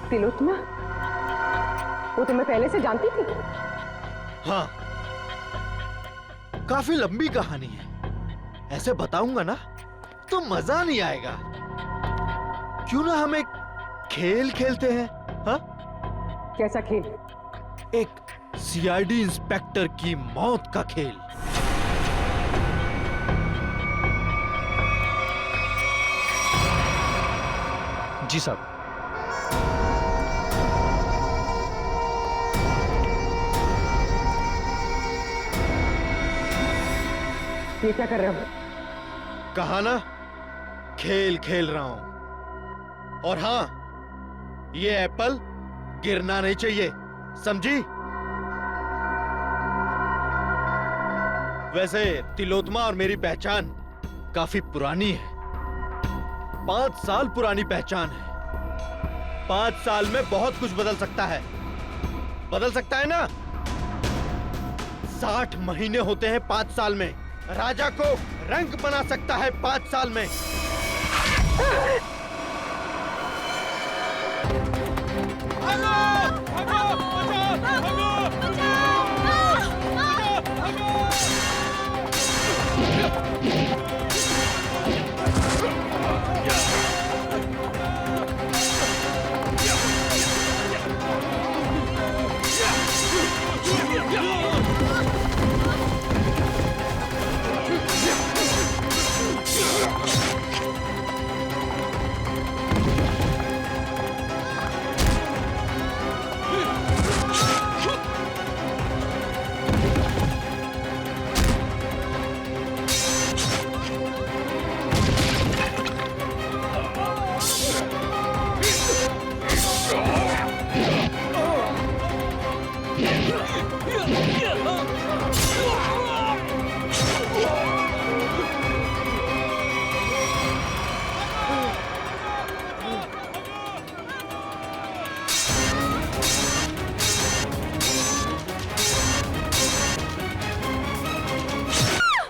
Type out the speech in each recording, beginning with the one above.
तिलोत्तमा, वो तुम्हें पहले से जानती थी? हाँ, काफी लंबी कहानी है। ऐसे बताऊंगा ना तो मजा नहीं आएगा। क्यों ना हम एक खेल खेलते हैं? हाँ, कैसा खेल? एक सीआईडी इंस्पेक्टर की मौत का खेल। जी साहब। ये क्या कर रहे हो? कहा ना, खेल खेल रहा हूं। और हाँ, ये एप्पल गिरना नहीं चाहिए, समझी? वैसे तिलोत्तमा और मेरी पहचान काफी पुरानी है। 5 साल पुरानी पहचान है। 5 साल में बहुत कुछ बदल सकता है। बदल सकता है ना? 60 महीने होते हैं 5 साल में। राजा को रंग बना सकता है 5 साल में।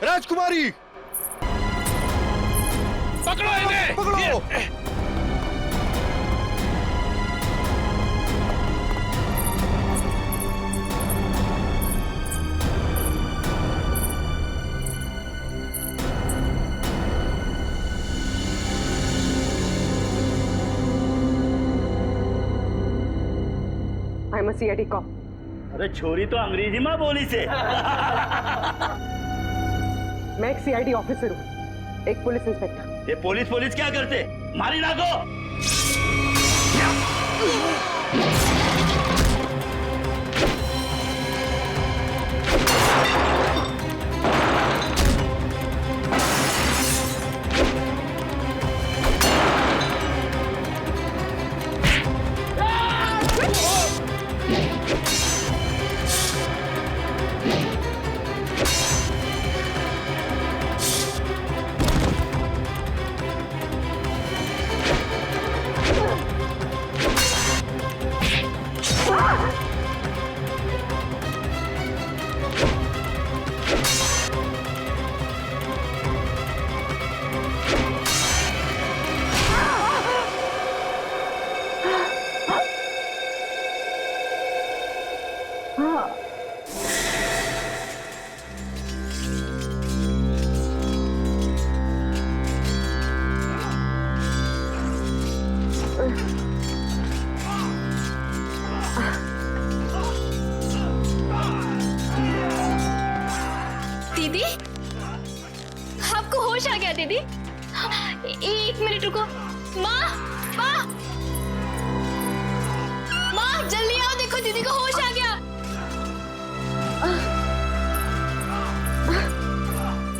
राजकुमारी, पकड़ो इन्हें! पकड़ो! I am a CID cop. अरे छोरी तो अंग्रेजी में बोली से। मैं एक सीआईडी ऑफिसर हूँ, एक पुलिस इंस्पेक्टर। ये पुलिस क्या करते? मारी ना को। दीदी, आपको होश आ गया दीदी? एक मिनट रुको। माँ, माँ, माँ जल्दी आओ, देखो दीदी को होश आ गया।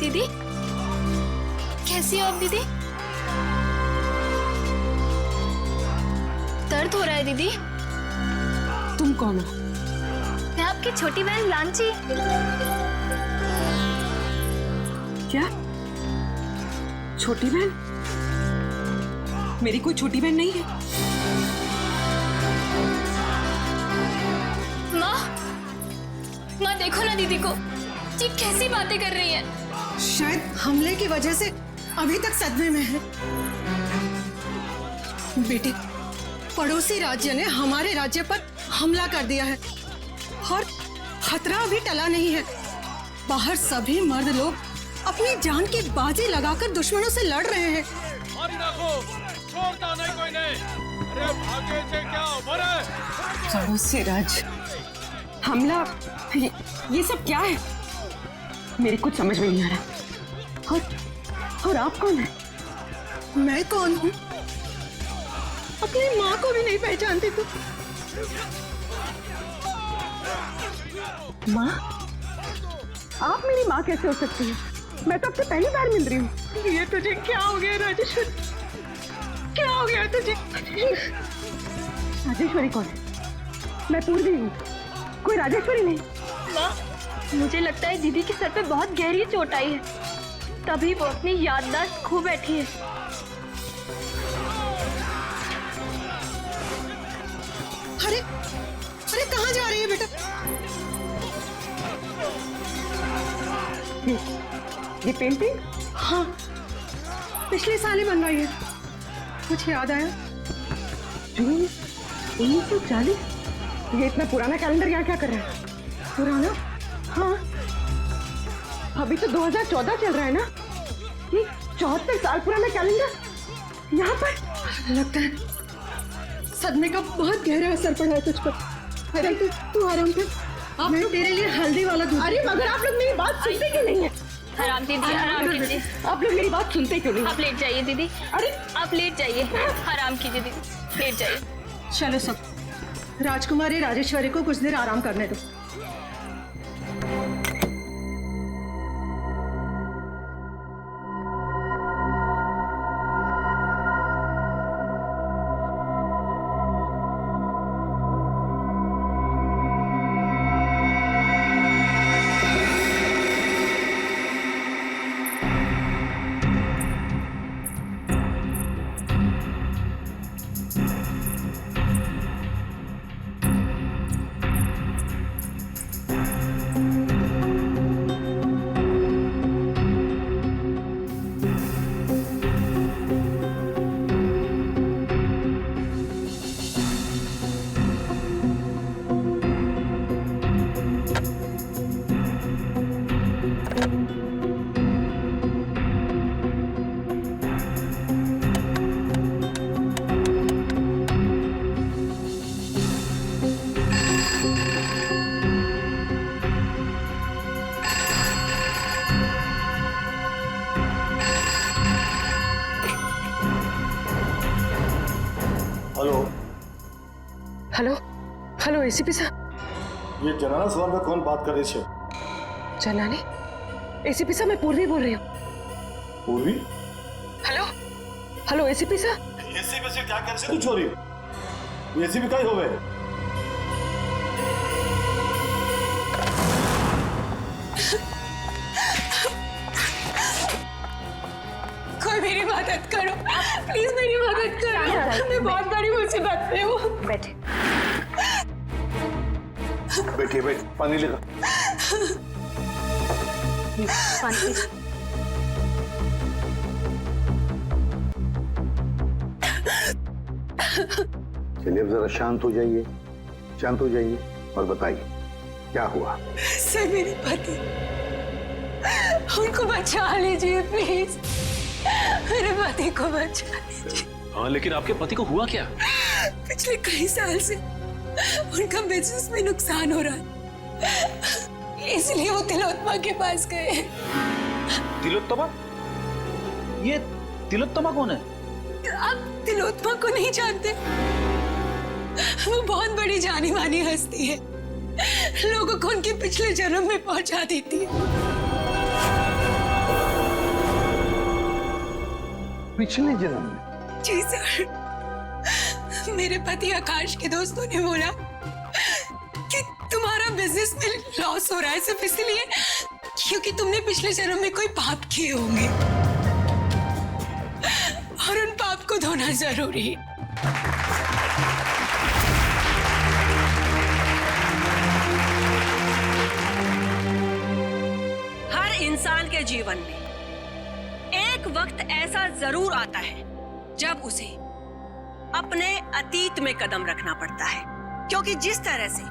दीदी, कैसी हो आप दीदी? दर्द हो रहा है दीदी? तुम कौन हो? मैं आपकी छोटी बहन लांची। क्या? छोटी बहन? मेरी कोई छोटी बहन नहीं है। माँ, माँ देखो ना दीदी को, जी कैसी बातें कर रही है। शायद हमले की वजह से अभी तक सदमे में है। बेटे, पड़ोसी राज्य ने हमारे राज्य पर हमला कर दिया है और खतरा अभी टला नहीं है। बाहर सभी मर्द लोग अपनी जान की बाजी लगाकर दुश्मनों से लड़ रहे हैं। छोड़ता नहीं कोई नहीं। अरे भागे से क्या उम्र है? पड़ोसी राज्य हमला, ये सब क्या है? मेरी कुछ समझ में नहीं आ रहा। और आप कौन है? मैं कौन हूँ? अपनी माँ को भी नहीं पहचानती तू। माँ? आप मेरी माँ कैसे हो सकती है? मैं तो आपसे पहली बार मिल रही हूँ। ये तुझे क्या हो गया राजेश्वरी? क्या हो गया तुझे? राजेश्वरी कौन है? मैं पूर्वी हूँ, कोई राजेश्वरी नहीं। माँ, मुझे लगता है दीदी के सर पे बहुत गहरी चोट आई है, तभी वो अपनी याददाश्त खो बैठी है। अरे अरे कहाँ जा रही है बेटा? ये पेंटिंग? हाँ, पिछले साल ही बनवाई है। कुछ याद आया? जून 1940? ये इतना पुराना कैलेंडर यहाँ क्या कर रहा है? पुराना? हाँ, अभी तो 2014 चल रहा है ना। ये 74 साल पुराना कैलेंडर यहाँ पर। लगता है सदमे का बहुत गहरा असर पड़ा है तुझ पर। अरे तू आराम कर, मैं तेरे लिए हल्दी वाला दूध। अरे मगर आप लोग मेरी बात सुनते क्यों नहीं है? आराम दीदी, आराम कीजिए। आप लोग मेरी बात सुनते क्यों नहीं? आप लेट जाइए दीदी। अरे आप लेट जाइए, आराम कीजिए दीदी, लेट जाइए। चलो सब, राजकुमारी राजेश्वरी को कुछ देर आराम करने दो। हेलो हेलो एसीपी साहब। ये जनाना सवाल में कौन बात कर रही है? जनाने? एसीपी साहब मैं पूर्वी बोल रही हूँ। पूर्वी? हेलो हेलो एसीपी साहब। एसीपी से क्या कर से तू छोरी? एसीपी का ही होवे। कोई मेरी मदद करो, प्लीज मेरी मदद करो। मैं बहुत बड़ी मुसीबत में हूँ। बैठे बैठिए, बैठ, पानी लेगा। पानी। चलिए अब जरा शांत हो जाइए, शांत हो जाइए और बताइए क्या हुआ। सर मेरे पति, उनको बचा लीजिए प्लीज, मेरे पति को बचा लीजिए। हाँ, लेकिन आपके पति को हुआ क्या? पिछले कई साल से उनका बिजनेस में नुकसान हो रहा है, इसलिए वो तिलोत्तमा के पास गए। तिलोत्तमा? ये तिलोत्तमा कौन है? आप तिलोत्तमा को नहीं जानते? वो बहुत बड़ी जानी मानी हस्ती है, लोगों को उनके पिछले जन्म में पहुंचा देती है। पिछले जन्म में? जी सर, मेरे पति आकाश के दोस्तों ने बोला कि तुम्हारा बिजनेस में लॉस हो रहा है सिर्फ इसलिए क्योंकि तुमने पिछले जन्म में कोई पाप किए होंगे और उन पाप को धोना जरूरी है। हर इंसान के जीवन में एक वक्त ऐसा जरूर आता है जब उसे अपने अतीत में कदम रखना पड़ता है, क्योंकि जिस तरह से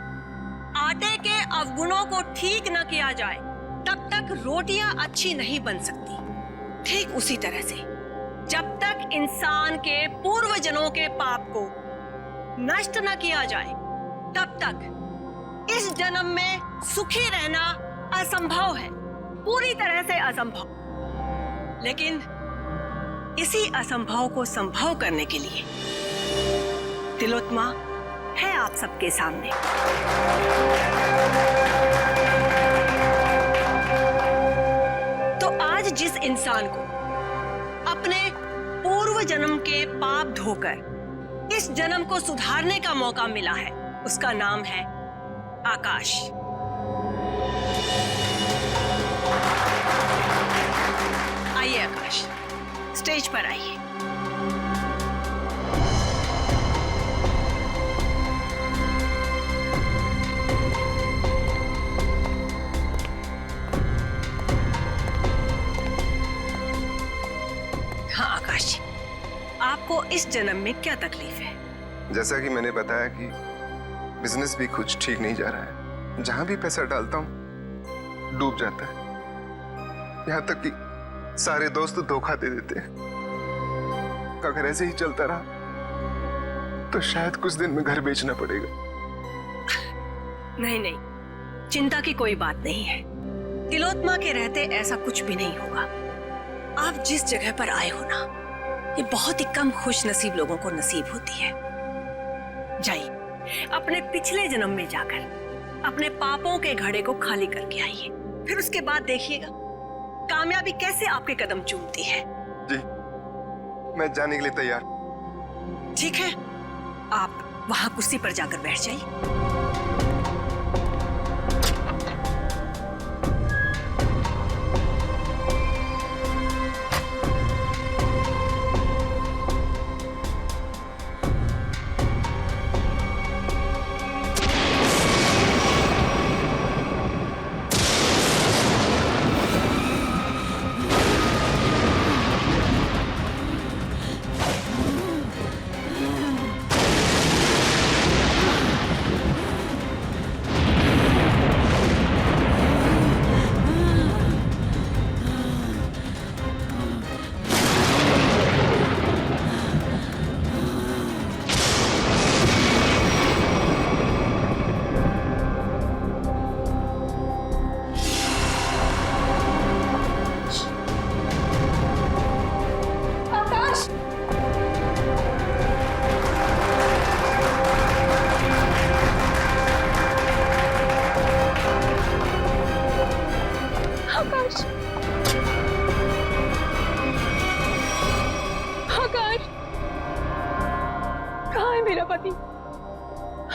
आटे के अवगुणों को ठीक न किया जाए तब तक रोटियां अच्छी नहीं बन सकती। ठीक उसी तरह से जब तक इंसान के पूर्वजन्मों के पाप को नष्ट न किया जाए तब तक इस जन्म में सुखी रहना असंभव है, पूरी तरह से असंभव। लेकिन इसी असंभव को संभव करने के लिए तिलोत्मा है आप सबके सामने। तो आज जिस इंसान को अपने पूर्व जन्म के पाप धोकर इस जन्म को सुधारने का मौका मिला है, उसका नाम है आकाश। आइए आकाश, स्टेज पर आइए। हाँ आकाश जी, आपको इस जन्म में क्या तकलीफ है? जैसा कि मैंने बताया कि बिजनेस भी कुछ ठीक नहीं जा रहा है। जहां भी पैसा डालता हूं डूब जाता है। यहां तक कि सारे दोस्त धोखा दे देते हैं। अगर ऐसे ही चलता रहा तो शायद कुछ दिन में घर बेचना पड़ेगा। नहीं नहीं, चिंता की कोई बात नहीं है। तिलोत्मा के रहते ऐसा कुछ भी नहीं होगा। आप जिस जगह पर आए हो ना, ये बहुत ही कम खुश नसीब लोगों को नसीब होती है। जाइए, अपने पिछले जन्म में जाकर अपने पापों के घड़े को खाली करके आइए। फिर उसके बाद देखिएगा कामयाबी कैसे आपके कदम चूमती है। जी, मैं जाने के लिए तैयार। ठीक है, आप वहां कुर्सी पर जाकर बैठ जाइए।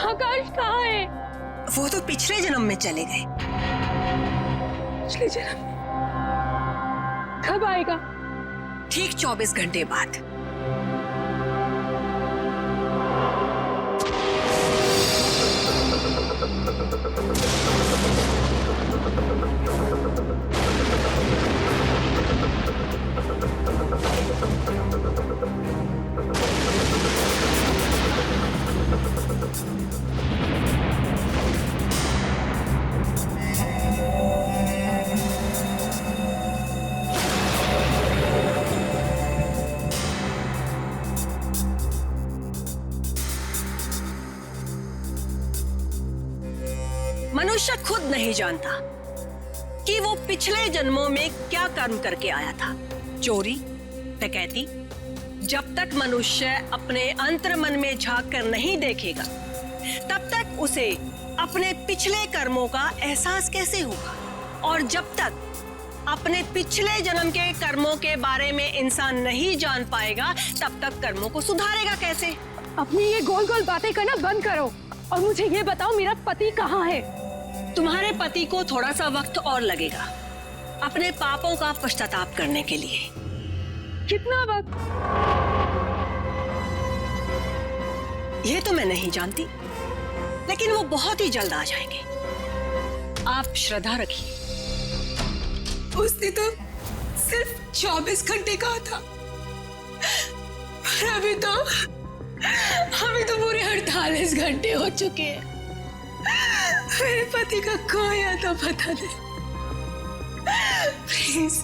आकाश कहाँ है? वो तो पिछले जन्म में चले गए। पिछले जन्म? कब आएगा? ठीक 24 घंटे बाद। मनुष्य खुद नहीं जानता कि वो पिछले जन्मों में क्या कर्म करके आया था। चोरी, डकैती। जब तक मनुष्य अपने अंतर्मन में झांक कर नहीं देखेगा तब तक उसे अपने पिछले कर्मों का एहसास कैसे होगा? और जब तक अपने पिछले जन्म के कर्मों के बारे में इंसान नहीं जान पाएगा तब तक कर्मों को सुधारेगा कैसे? अपनी ये गोल गोल बातें करना बंद करो और मुझे ये बताओ, मेरा पति कहाँ है? तुम्हारे पति को थोड़ा सा वक्त और लगेगा अपने पापों का पश्चाताप करने के लिए। कितना वक्त? ये तो मैं नहीं जानती, लेकिन वो बहुत ही जल्द आ जाएंगे। आप श्रद्धा रखिए। उसने तो सिर्फ 24 घंटे कहा था, पर अभी तो अभी तो पूरे 48 घंटे हो चुके हैं। मेरे पति का खोया तो पता नहीं। प्लीज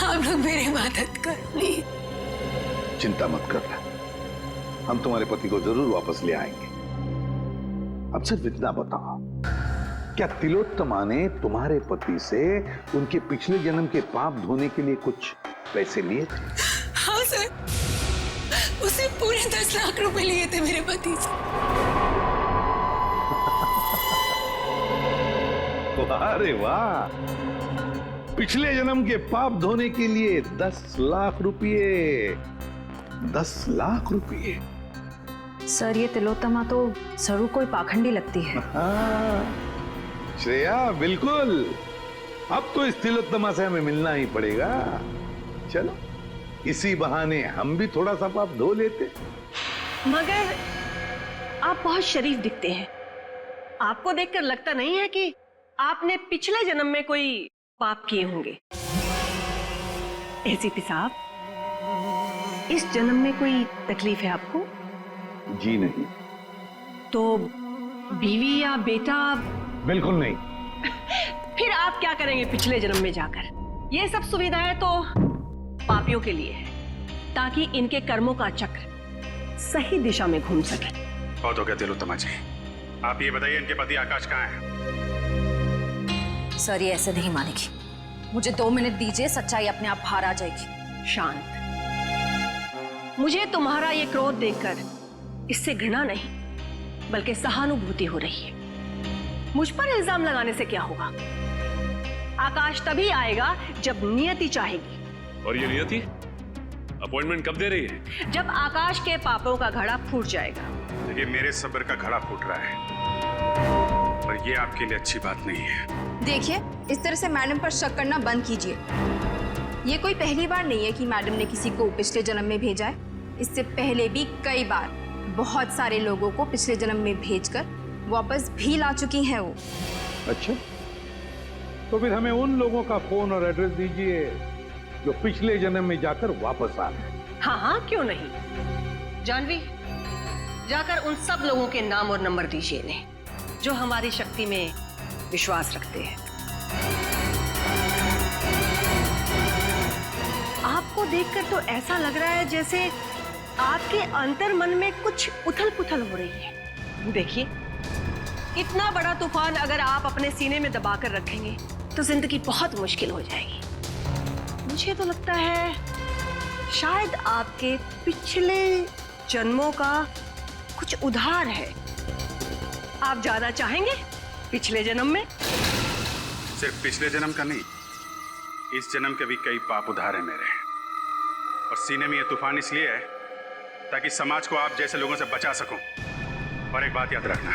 आप लोग मेरी मदद कर प्लीज। चिंता मत करना, हम तुम्हारे पति को जरूर वापस ले आएंगे। अब सिर्फ इतना बताओ, क्या तिलोत्तमा ने तुम्हारे पति से उनके पिछले जन्म के पाप धोने के लिए कुछ पैसे लिए थे? हाँ सर, उसे पूरे 10 लाख रुपए लिए थे मेरे पति से। अरे वाह, पिछले जन्म के पाप धोने के लिए 10 लाख रुपये। 10 लाख रुपये। सर, ये तिलोत्तमा तो जरूर कोई पाखंडी लगती है। हाँ, श्रेया बिल्कुल। अब तो इस तिलोत्तमा से हमें मिलना ही पड़ेगा। चलो, इसी बहाने हम भी थोड़ा सा पाप धो लेते। मगर आप बहुत शरीफ दिखते हैं। आपको देखकर लगता नहीं है कि आपने पिछले जन्म में कोई पाप किए होंगे। एसीपी साहब, इस जन्म में कोई तकलीफ है आपको? जी नहीं। तो बीवी या बेटा? बिल्कुल नहीं। फिर आप क्या करेंगे पिछले जन्म में जाकर? ये सब सुविधाएं तो पापियों के लिए है, ताकि इनके कर्मों का चक्र सही दिशा में घूम सके। बहुत हो गया तिलोत्तमा जी, आप ये बताइए इनके पति आकाश कहाँ है? सर, ये ऐसे नहीं मानेगी। मुझे 2 मिनट दीजिए, सच्चाई अपने आप बाहर आ जाएगी। शांत। मुझे तुम्हारा ये क्रोध देखकर इससे घृणा नहीं, बल्कि सहानुभूति हो रही है। मुझ पर इल्जाम लगाने से क्या होगा? आकाश तभी आएगा जब नियति चाहेगी। और ये नियति अपॉइंटमेंट कब दे रही है? जब आकाश के पापों का घड़ा फूट जाएगा। देखिए, मेरे सब्र का घड़ा फूट रहा है, पर ये आपके लिए अच्छी बात नहीं है। देखिए, इस तरह से मैडम पर शक करना बंद कीजिए। ये कोई पहली बार नहीं है कि मैडम ने किसी को पिछले जन्म में भेजा है। इससे पहले भी कई बार बहुत सारे लोगों को पिछले जन्म में भेजकर वापस भी ला चुकी हैं वो। अच्छा, तो फिर हमें उन लोगों का फोन और एड्रेस दीजिए जो पिछले जन्म में जाकर वापस आ गए। हाँ हाँ, क्यों नहीं। जानवी, जाकर उन सब लोगों के नाम और नंबर दीजिए इन्हें, जो हमारी शक्ति में विश्वास रखते हैं। आपको देखकर तो ऐसा लग रहा है जैसे आपके अंतर मन में कुछ उथल पुथल हो रही है। देखिए, इतना बड़ा तूफान अगर आप अपने सीने में दबाकर रखेंगे तो जिंदगी बहुत मुश्किल हो जाएगी। मुझे तो लगता है शायद आपके पिछले जन्मों का कुछ उधार है। आप जाना चाहेंगे पिछले जन्म में? सिर्फ पिछले जन्म का नहीं, इस जन्म के भी कई पाप उधार है मेरे। और सीने में ये तूफान इसलिए है ताकि समाज को आप जैसे लोगों से बचा सकूं। और एक बात याद रखना,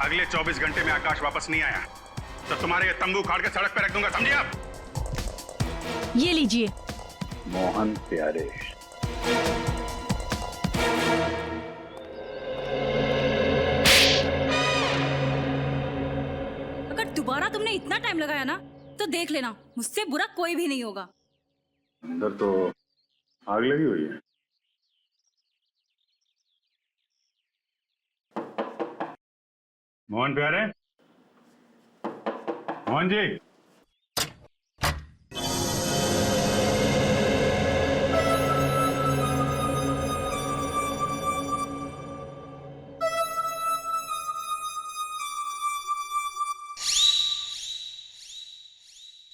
अगले 24 घंटे में आकाश वापस नहीं आया तो तुम्हारे ये तंबू उखाड़ के सड़क पे रख दूंगा, समझे आप? ये लीजिए। मोहन प्यारे, अगर दोबारा तुमने इतना टाइम लगाया ना तो देख लेना, मुझसे बुरा कोई भी नहीं होगा। अंदर तो आग लगी हुई है। मोहन प्यारे, मोहन जी।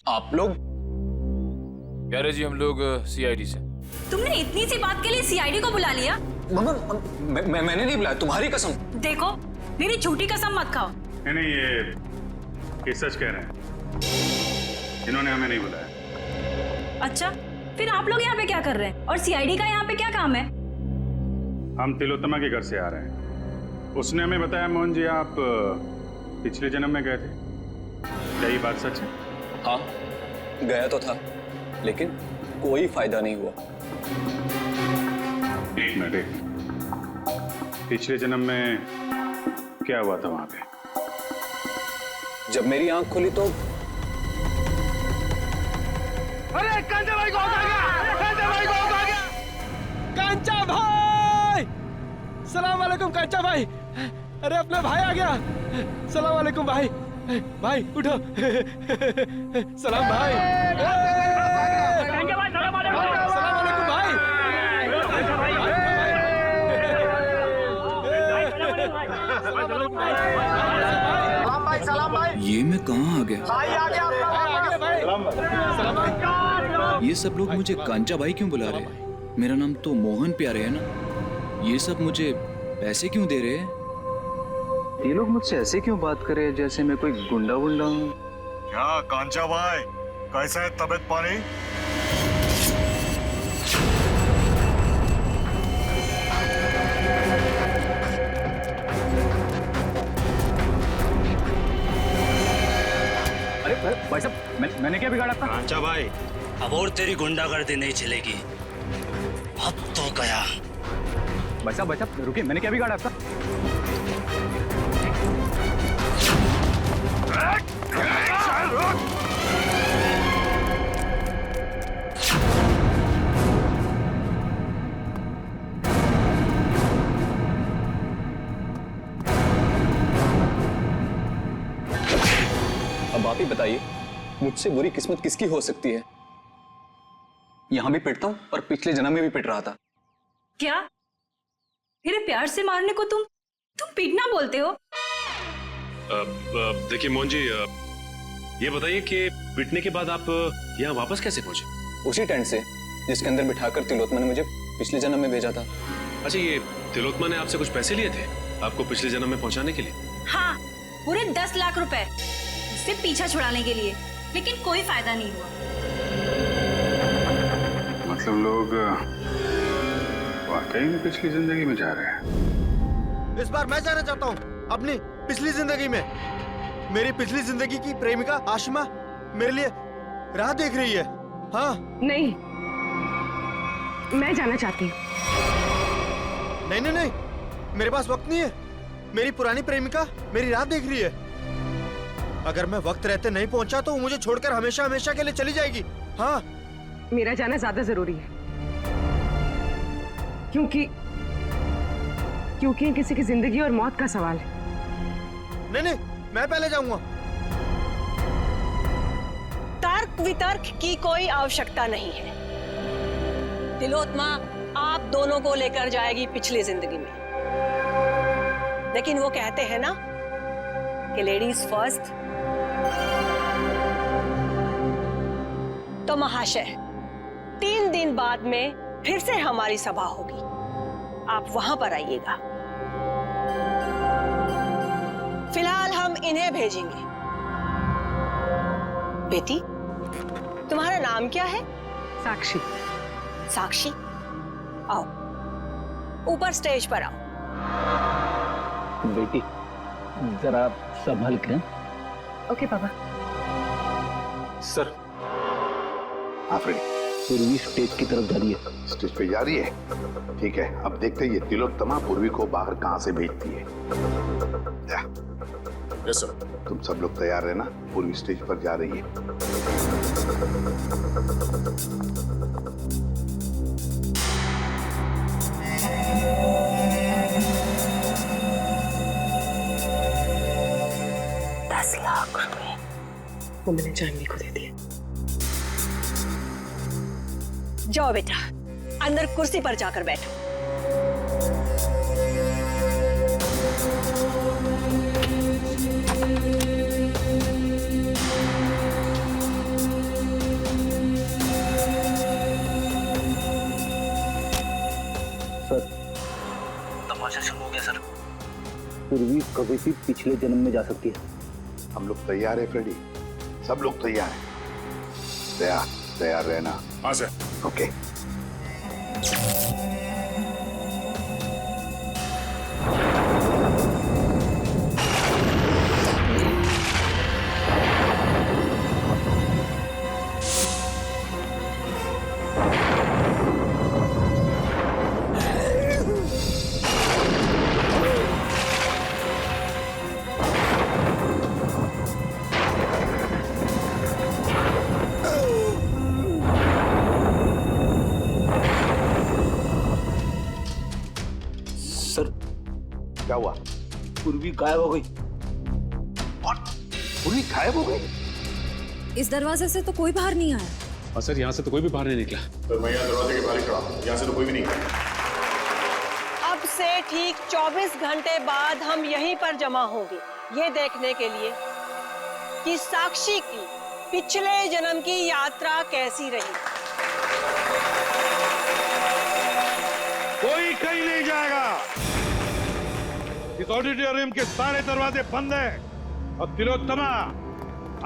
आप लोग? कह रहे जी हम लोग सीआईडी से। तुमने इतनी सी बात के लिए सीआईडी को बुला लिया? मम्मा, मैंने नहीं बुलाया, तुम्हारी कसम। देखो, मेरी झूठी कसम मत खाओ। नहीं, ये सच कह रहे हैं, इन्होंने हमें नहीं बुलाया। अच्छा, फिर आप लोग यहाँ पे क्या कर रहे हैं? और सीआईडी का यहाँ पे क्या काम है? हम तिलोत्तमा के घर से आ रहे हैं। उसने हमें बताया मोहन जी आप पिछले जन्म में गए थे। क्या ये बात सच है? हाँ, गया तो था, लेकिन कोई फायदा नहीं हुआ। एक मिनट, पिछले जन्म में क्या हुआ था वहां पे? जब मेरी आंख खुली तो अरे कांचा भाई को उठा गया! कांचा भाई को उठा गया! कांचा भाई! सलाम वालेकुम काचा भाई। अरे अपना भाई आ गया। सलाम वालेकुम भाई। भाई उठो। सलाम भाई। सलाम वालेकुम भाई। ये मैं कहाँ आ गया? ये सब लोग मुझे कांचा भाई क्यों बुला रहे हैं? मेरा नाम तो मोहन प्यारे है ना। ये सब मुझे पैसे क्यों दे रहे हैं? ये लोग मुझसे ऐसे क्यों बात कर रहे हैं जैसे मैं कोई गुंडा वुंडा हूँ? क्या कांचा भाई, कैसा है तबीयत पानी? अरे भाई साहब, मैंने क्या बिगाड़ा था? कांचा भाई, अब और तेरी गुंडागर्दी नहीं चलेगी। अब तो गया। भाई साहब रुकिए, मैंने क्या बिगाड़ा था? अब आप ही बताइए, मुझसे बुरी किस्मत किसकी हो सकती है? यहां भी पिटता हूं और पिछले जन्म में भी पिट रहा था। क्या मेरे प्यार से मारने को तुम पीटना बोलते हो? देखिए मोहन जी, ये बताइए कि पिटने के बाद आप यहाँ वापस कैसे पहुंचे? उसी टेंट से जिसके अंदर बिठाकर तिलोत्मा ने मुझे पिछले जन्म में भेजा था। अच्छा, ये तिलोत्मा ने आपसे कुछ पैसे लिए थे आपको पिछले जन्म में पहुंचाने के लिए? हाँ, पूरे 10 लाख रुपए उससे पीछा छुड़ाने के लिए, लेकिन कोई फायदा नहीं हुआ। मतलब लोग वाकई में पिछली जिंदगी में जा रहे हैं। इस बार मैं जाना चाहता हूँ अपनी पिछली जिंदगी में। मेरी पिछली जिंदगी की प्रेमिका आशिमा मेरे लिए राह देख रही है। हाँ नहीं, मैं जाना चाहती हूँ। नहीं नहीं नहीं, मेरे पास वक्त नहीं है। मेरी पुरानी प्रेमिका मेरी राह देख रही है। अगर मैं वक्त रहते नहीं पहुंचा तो वो मुझे छोड़कर हमेशा हमेशा के लिए चली जाएगी। हाँ, मेरा जाना ज्यादा जरूरी है, क्योंकि ये किसी की जिंदगी और मौत का सवाल है। नहीं नहीं, मैं पहले जाऊंगा। तर्क वितर्क की कोई आवश्यकता नहीं है। तिलोत्मा आप दोनों को लेकर जाएगी पिछली जिंदगी में, लेकिन वो कहते हैं ना कि लेडीज फर्स्ट। तो महाशय, 3 दिन बाद में फिर से हमारी सभा होगी, आप वहां पर आइएगा। फिलहाल हम इन्हें भेजेंगे। बेटी, तुम्हारा नाम क्या है? साक्षी। साक्षी, आओ ऊपर स्टेज पर आओ। बेटी जरा संभल के। ओके पापा। सर, आफरीन पूर्वी स्टेज की तरफ जा रही है। स्टेज पे जा रही है? ठीक है, अब देखते हैं ये तिलोत्तमा पूर्वी को बाहर कहां से भेजती है। Yes sir. तुम सब लोग तैयार रहना, पूर्वी स्टेज पर जा रही है। वो मैंने जानवी को दे दिया। जाओ बेटा, अंदर कुर्सी पर जाकर बैठो। सर, तमाशा शुरू हो गया सर। पूर्वी कभी भी पिछले जन्म में जा सकती है। हम लोग तैयार है फ्रेडी, सब लोग तैयार हैं। तैयार रहना। हाँ सर। ओके। क्या हुआ? पूर्वी गायब हो गई। पूर्वी गायब हो गई? इस दरवाजे से तो कोई बाहर नहीं आया। और सर यहाँ से तो कोई भी बाहर नहीं निकला। तो मैं यहाँ दरवाजे के बाहर खड़ा हूँ, यहाँ से तो कोई भी नहीं गया। अब से ठीक 24 घंटे बाद हम यहीं पर जमा होंगे, ये देखने के लिए कि साक्षी की पिछले जन्म की यात्रा कैसी रही। कोई कहीं नहीं जाएगा। इस ऑडिटोरियम के सारे दरवाजे बंद हैं। अब तिलोत्तमा,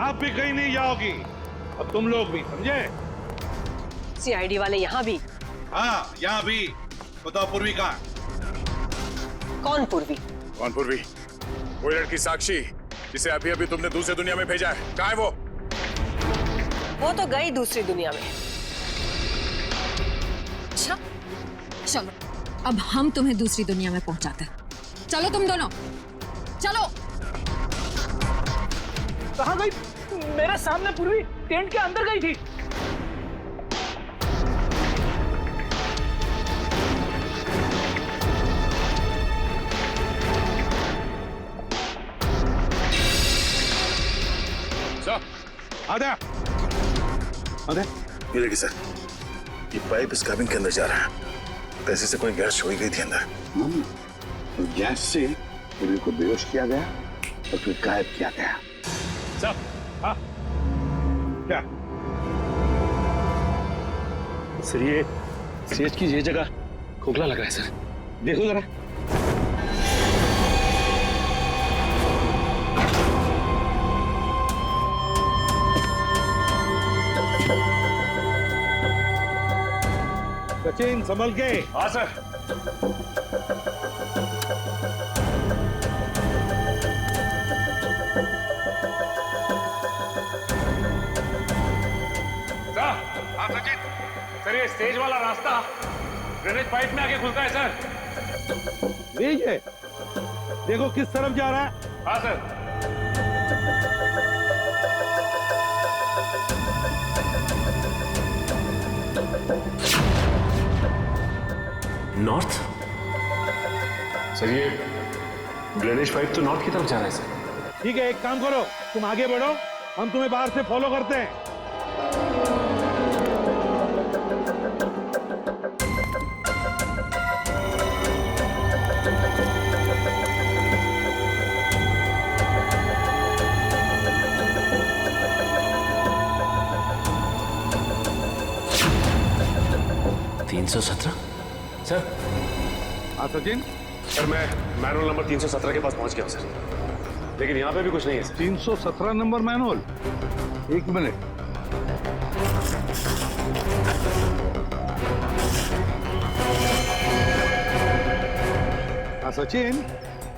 आप भी कहीं नहीं जाओगी। अब तुम लोग भी, समझे? सीआईडी वाले यहाँ भी? हाँ, यहाँ भी। बताओ पूर्वी कहाँ? कौन पूर्वी? कौन पूर्वी? वो लड़की साक्षी जिसे अभी अभी तुमने दूसरी दुनिया में भेजा है, कहाँ है वो? वो तो गई दूसरी दुनिया में। अच्छा, चलो अब हम तुम्हें दूसरी दुनिया में पहुंचाते हैं। चलो तुम दोनों, चलो। कहाँ गई? मेरे सामने पूर्वी टेंट के अंदर गई थी। आधा ये देखिए सर, ये पाइप इस कैबिन के अंदर जा रहा है। पैसे से कोई गैस छोड़ी गई थी अंदर। गैस से पूर्वी को बेहोश किया गया और फिर गायब किया गया। सर, हाँ क्या? सर ये सेज की ये जगह खोखला लग रहा है सर। देखो जरा। सचिन संभल के। हाँ सर। हाँ सचिन। सर ये स्टेज वाला रास्ता ड्रेनेज पाइप में आके खुलता है सर। लीजिए, देखो किस तरफ जा रहा है। हाँ सर। नॉर्थ? सर ये ड्रेनेज पाइप तो नॉर्थ की तरफ जा रहा है सर। ठीक है, एक काम करो, तुम आगे बढ़ो, हम तुम्हें बाहर से फॉलो करते हैं। सर। हाँ सचिन। सर मैं मैनुअल नंबर 317 के पास पहुंच गया हूं सर, लेकिन यहाँ पे भी कुछ नहीं है सर। 317 number manual? एक मिनट। हाँ सचिन,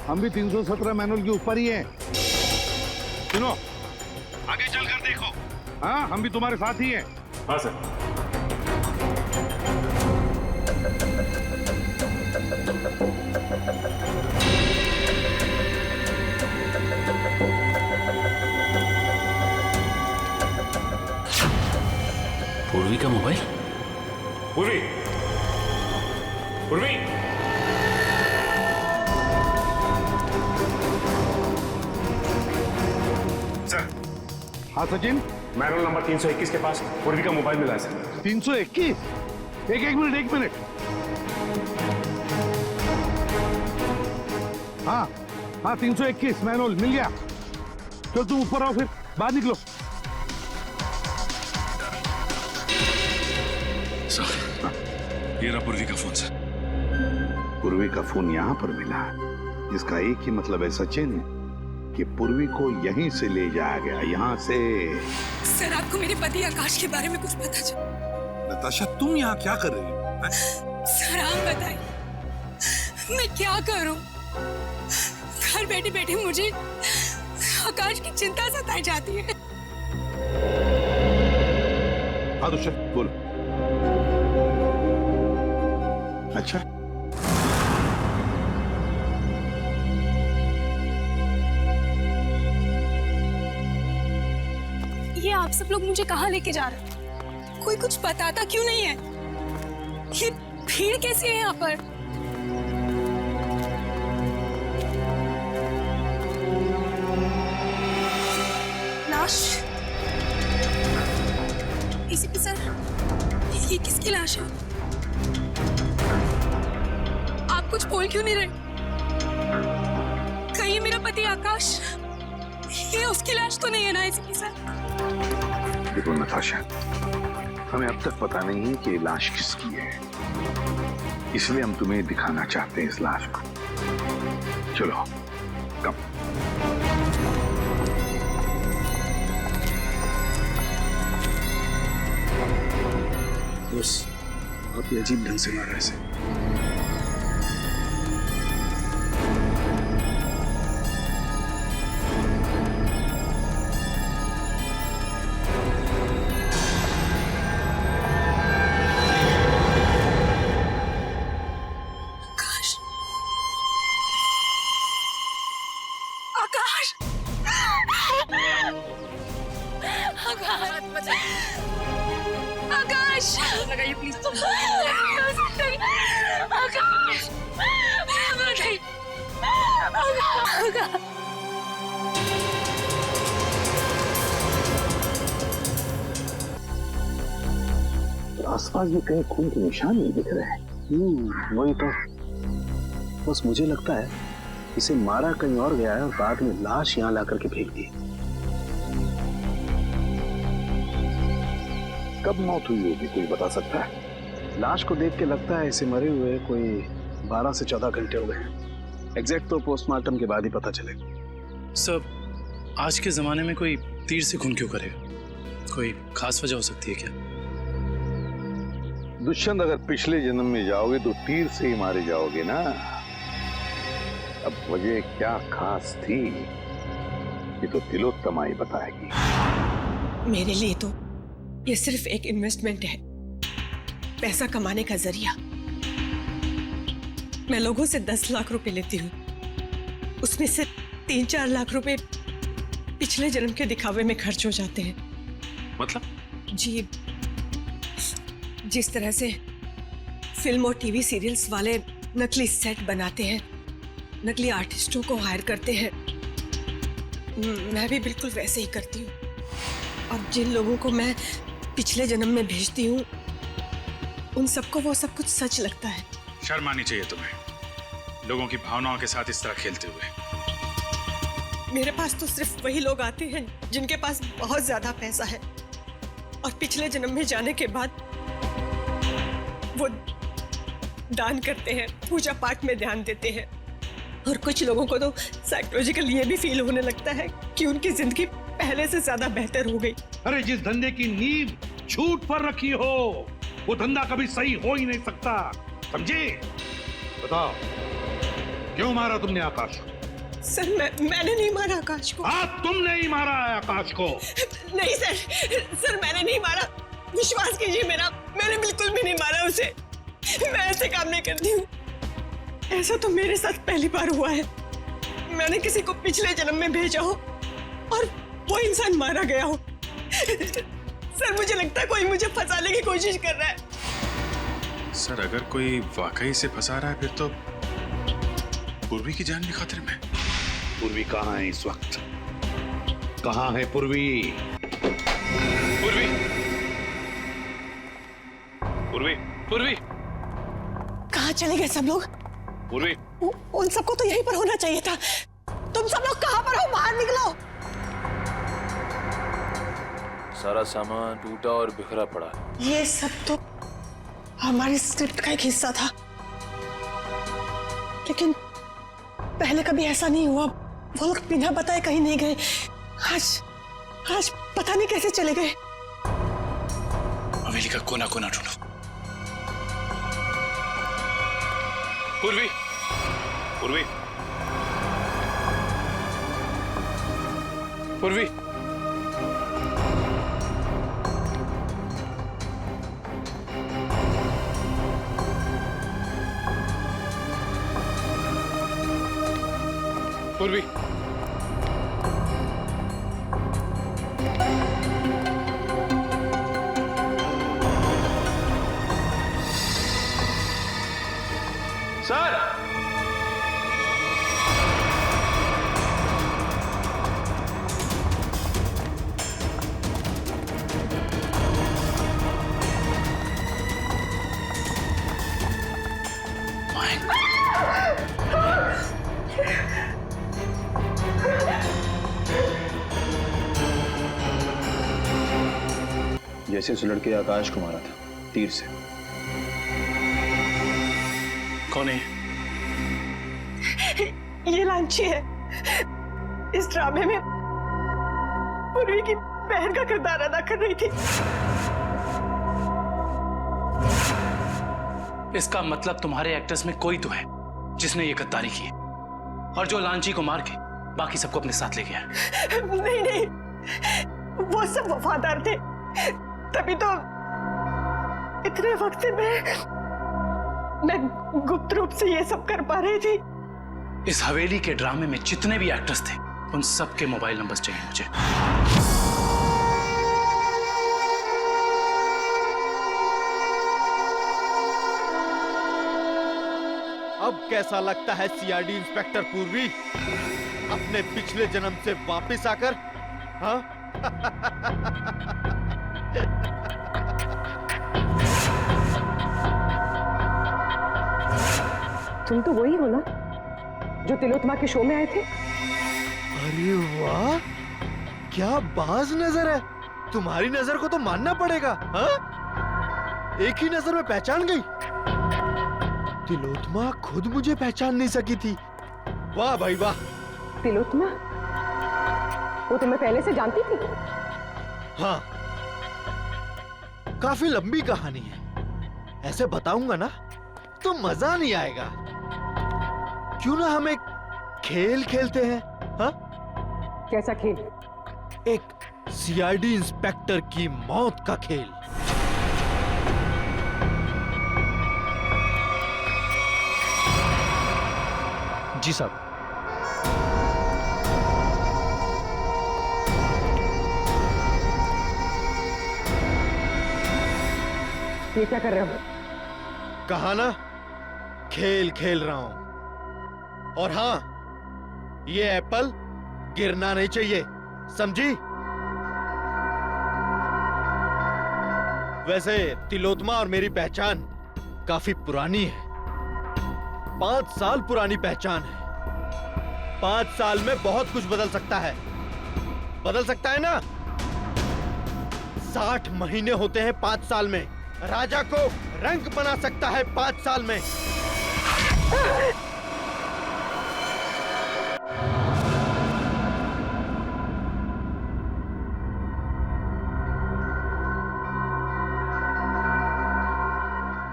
हम भी 317 मैनुअल के ऊपर ही हैं। सुनो, आगे चलकर देखो। हाँ, हम भी तुम्हारे साथ ही हैं। हाँ सर। पूर्वी का मोबाइल? पूर्वी, पूर्वी। सर। हाँ सचिन। मैनुअल नंबर 321 के पास पूर्वी का मोबाइल मिला है सर। 321? एक मिनट। हाँ, 321 मैनुअल मिल गया। चलो तुम ऊपर आओ, फिर बाहर निकलो। ये रहा पूर्वी का फोन सर। पूर्वी का फोन यहाँ पर मिला, इसका एक ही मतलब है सचिन कि पूर्वी को यहीं से ले जाया गया, यहाँ से। सर, आपको मेरे पति आकाश के बारे में कुछ पता चला? नताशा, तुम यहाँ क्या कर रही हो? सर आप बताइए, मैं क्या करूं? घर बैठे बैठे मुझे आकाश की चिंता सताई जाती है। हाँ दुष्यंत बोल। अच्छा, ये आप सब लोग मुझे कहाँ लेके जा रहे हैं? कोई कुछ बताता क्यों नहीं है? ये भीड़ कैसी है यहाँ पर? आकाश, एसीपी सर, ये किसकी लाश है? आप कुछ बोल क्यों नहीं रहे? कहीं मेरा पति आकाश, ये उसकी लाश तो नहीं है ना एसीपी सर? देखो नताशा, हमें अब तक पता नहीं है कि ये लाश किसकी है, इसलिए हम तुम्हें दिखाना चाहते हैं इस लाश को। चलो कम। बस आप ये अजीब ढंग से मारा ऐसे। आकाश, लगाइए प्लीज। आकाश, आसपास भी कहीं खून के निशान नहीं दिख रहे हैं। वही तो, बस मुझे लगता है इसे मारा कहीं और गया है और बाद में लाश यहाँ ला करके फेंक दी। कब मौत हुई होगी कोई बता सकता है? लाश को देख के लगता है इसे मरे हुए कोई 12 से 14 घंटे हो गए। एग्जैक्ट तो पोस्टमार्टम के बाद ही पता चलेगा। सर, आज के जमाने में कोई तीर से खून क्यों करेगा? कोई खास वजह हो सकती है क्या? दुष्यंत, अगर पिछले जन्म में जाओगे तो तीर से ही मारे जाओगे ना। अब वजह क्या खास थी ये तो तिलोत्तमा ही बताएगी। मेरे लिए तो ये सिर्फ एक इन्वेस्टमेंट है, पैसा कमाने का जरिया। मैं लोगों से 10 लाख रुपए लेती हूँ, उसमें से 3-4 लाख रुपए पिछले जन्म के दिखावे में खर्च हो जाते हैं। मतलब? जी, जिस तरह से फिल्म और टीवी सीरियल्स वाले नकली सेट बनाते हैं, नकली आर्टिस्टों को हायर करते हैं, मैं भी बिल्कुल वैसे ही करती हूँ। और जिन लोगों को मैं पिछले जन्म में भेजती हूँ, उन सबको वो सब कुछ सच लगता है। शर्म आनी चाहिए तुम्हें, लोगों की भावनाओं के साथ इस तरह खेलते हुए। मेरे पास तो सिर्फ वही लोग आते हैं जिनके पास बहुत ज्यादा पैसा है, और पिछले जन्म में जाने के बाद वो दान करते हैं, पूजा पाठ में ध्यान देते हैं। और कुछ लोगों को तो साइकोलॉजिकल ये भी फील होने लगता है कि उनकी जिंदगी पहले से ज्यादा बेहतर हो गई। अरे जिस धंधे की नींव झूठ पर रखी हो, वो धंधा कभी सही हो ही नहीं सकता, समझे? बताओ, क्यों मारा तुमने आकाश को? सर, मैंने नहीं मारा आकाश को। हाँ, तुमने ही मारा है आकाश को। नहीं सर, मैंने नहीं मारा, विश्वास कीजिए मेरा, मैंने बिल्कुल भी नहीं मारा उसे। मैं ऐसे काम नहीं करती हूँ। ऐसा तो मेरे साथ पहली बार हुआ है। मैंने किसी को पिछले जन्म में भेजा हो और वो इंसान मारा गया हो। सर, मुझे लगता है कोई मुझे फंसाने की कोशिश कर रहा है। सर, अगर कोई वाकई से फंसा रहा है फिर तो पूर्वी की जान भी खतरे में। पूर्वी कहाँ है इस वक्त? कहाँ है पूर्वी? पूर्वी, पूर्वी, पूर्वी, कहाँ चले गए सब लोग? पूर्वी, उन सबको तो यहीं पर होना चाहिए था। तुम सब लोग कहाँ पर हो? बाहर निकलो। सारा सामान टूटा और बिखरा पड़ा। ये सब तो हमारी स्क्रिप्ट का एक हिस्सा था, लेकिन पहले कभी ऐसा नहीं हुआ। वो लोग बिना बताए कहीं नहीं गए। आज पता नहीं कैसे चले गए। हवेली का कोना कोना ढूंढो। पूर्वी, पूर्वी, पूर्वी, पूर्वी, सर, जैसे उस लड़के आकाश को मारा था तीर से। कौन है? ये लांची है। इस ड्रामे में पूर्वी की बहन का किरदार अदा कर रही थी। इसका मतलब तुम्हारे एक्टर्स में कोई तो है जिसने ये गद्दारी की है और जो लांची को मार के बाकी सबको अपने साथ ले गया है। नहीं नहीं, वो सब वफादार थे, तभी तो इतने वक्त से मैं गुप्त रूप से ये सब कर पा रही थी। इस हवेली के ड्रामे में जितने भी एक्टर्स थे उन सबके मोबाइल नंबर्स चाहिए मुझे। अब कैसा लगता है सीआईडी इंस्पेक्टर पूर्वी अपने पिछले जन्म से वापस आकर? हाँ? तुम तो वही हो ना जो तिलोत्तमा के शो में आए थे? अरे वाह, क्या बाज नजर है। तुम्हारी नजर को तो मानना पड़ेगा। हाँ? एक ही नजर में पहचान गई। तिलोत्तमा खुद मुझे पहचान नहीं सकी थी। वाह भाई वाह। तिलोत्तमा? वो तुम्हें पहले से जानती थी? हाँ, काफी लंबी कहानी है। ऐसे बताऊंगा ना तो मजा नहीं आएगा। क्यों ना हम एक खेल खेलते हैं? हाँ? कैसा खेल? एक सीआईडी इंस्पेक्टर की मौत का खेल। जी साहब। ये क्या कर रहे हो? कहा ना, खेल खेल रहा हूं। और हाँ, ये एप्पल गिरना नहीं चाहिए, समझी? वैसे तिलोत्तमा और मेरी पहचान काफी पुरानी है। 5 साल पुरानी पहचान है। 5 साल में बहुत कुछ बदल सकता है। बदल सकता है ना? 60 महीने होते हैं 5 साल में। राजा को रंग बना सकता है 5 साल में।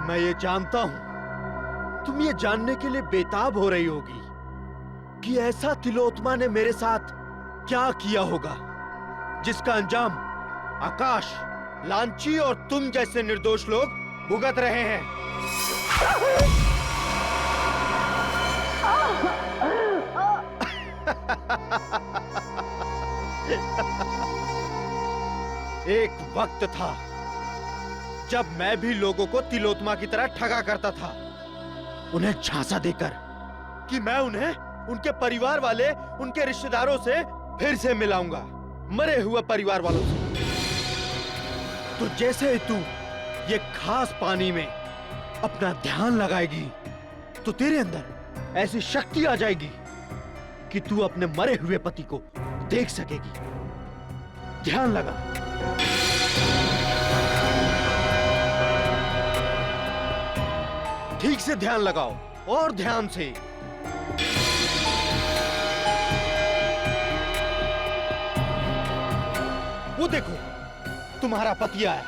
मैं ये जानता हूं, तुम ये जानने के लिए बेताब हो रही होगी कि ऐसा तिलोत्तमा ने मेरे साथ क्या किया होगा जिसका अंजाम आकाश, लांची और तुम जैसे निर्दोष लोग भुगत रहे हैं। एक वक्त था जब मैं भी लोगों को तिलोत्तमा की तरह ठगा करता था, उन्हें झांसा देकर कि मैं उन्हें उनके परिवार वाले, उनके रिश्तेदारों से फिर से मिलाऊंगा, मरे हुए परिवार वालों से। तो जैसे ही तू ये खास पानी में अपना ध्यान लगाएगी तो तेरे अंदर ऐसी शक्ति आ जाएगी कि तू अपने मरे हुए पति को देख सकेगी। ध्यान लगा। ठीक से ध्यान लगाओ और ध्यान से। वो देखो, तुम्हारा पति आया।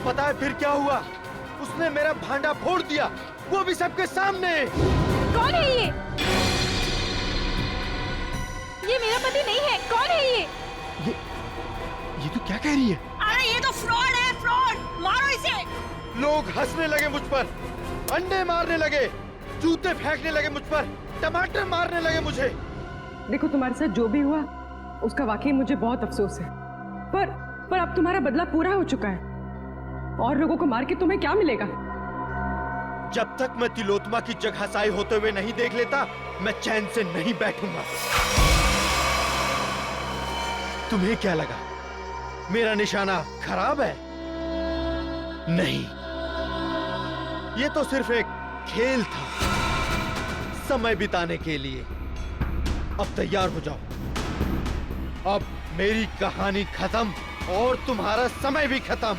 पता है फिर क्या हुआ? उसने मेरा भांडा फोड़ दिया, वो भी सबके सामने। कौन है ये? ये मेरा पति नहीं है। कौन है ये? ये तो क्या कह रही है? अरे ये तो फ्रॉड है, फ्रॉड। मारो इसे। लोग हंसने लगे मुझ पर, अंडे मारने लगे, जूते फेंकने लगे मुझ पर, टमाटर मारने लगे मुझे। देखो, तुम्हारे साथ जो भी हुआ उसका वाकई मुझे बहुत अफसोस है, पर अब तुम्हारा बदला पूरा हो चुका है और लोगों को मार के तुम्हें क्या मिलेगा? जब तक मैं तिलोत्तमा की जगहसाई होते हुए नहीं देख लेता, मैं चैन से नहीं बैठूंगा। तुम्हें क्या लगा मेरा निशाना खराब है? नहीं, ये तो सिर्फ एक खेल था, समय बिताने के लिए। अब तैयार हो जाओ। अब मेरी कहानी खत्म और तुम्हारा समय भी खत्म।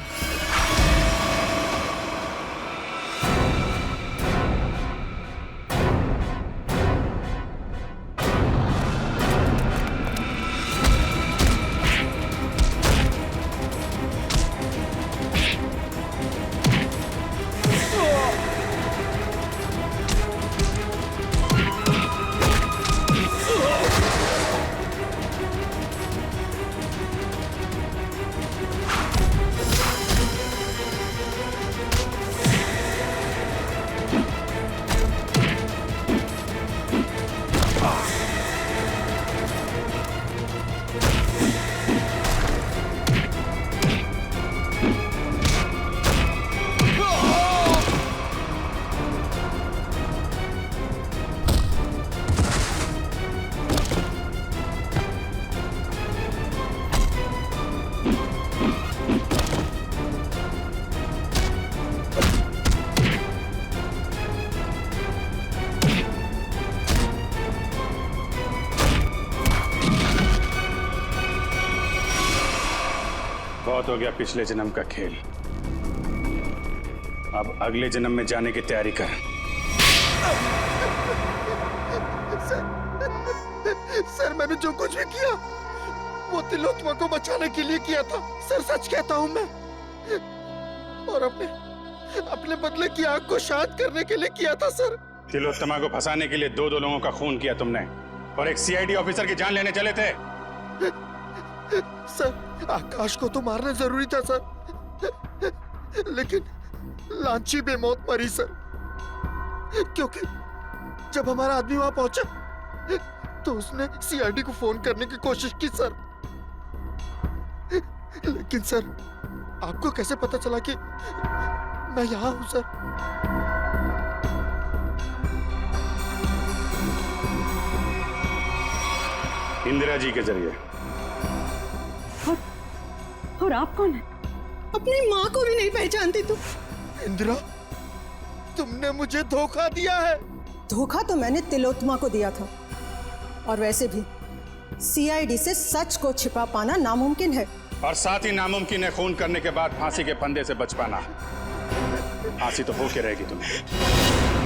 बहुत हो गया पिछले जन्म का खेल। अब अगले जन्म में जाने की तैयारी कर। सर मैंने जो कुछ भी किया वो तिलोत्तमा को बचाने के लिए किया था। सर सच कहता हूँ मैं। और अपने बदले की आग को शांत करने के लिए किया था सर। तिलोत्तमा को फंसाने के लिए दो लोगों का खून किया तुमने और एक सीआईडी ऑफिसर की जान लेने चले थे। सर आकाश को तो मारना जरूरी था सर, लेकिन लांची बेमौत मरी सर। क्योंकि जब हमारा आदमी वहां पहुंचा तो उसने सीआईडी को फोन करने की कोशिश की सर। लेकिन सर आपको कैसे पता चला कि मैं यहां हूं सर? इंदिरा जी के जरिए। और आप कौन है? अपनी माँ को भी नहीं पहचानती तुम? इंदिरा तुमने मुझे धोखा दिया है। धोखा तो मैंने तिलोत्तमा को दिया था, और वैसे भी सीआईडी से सच को छिपा पाना नामुमकिन है। और साथ ही नामुमकिन है खून करने के बाद फांसी के फंदे से बच पाना। फांसी तो होके रहेगी तुम्हें।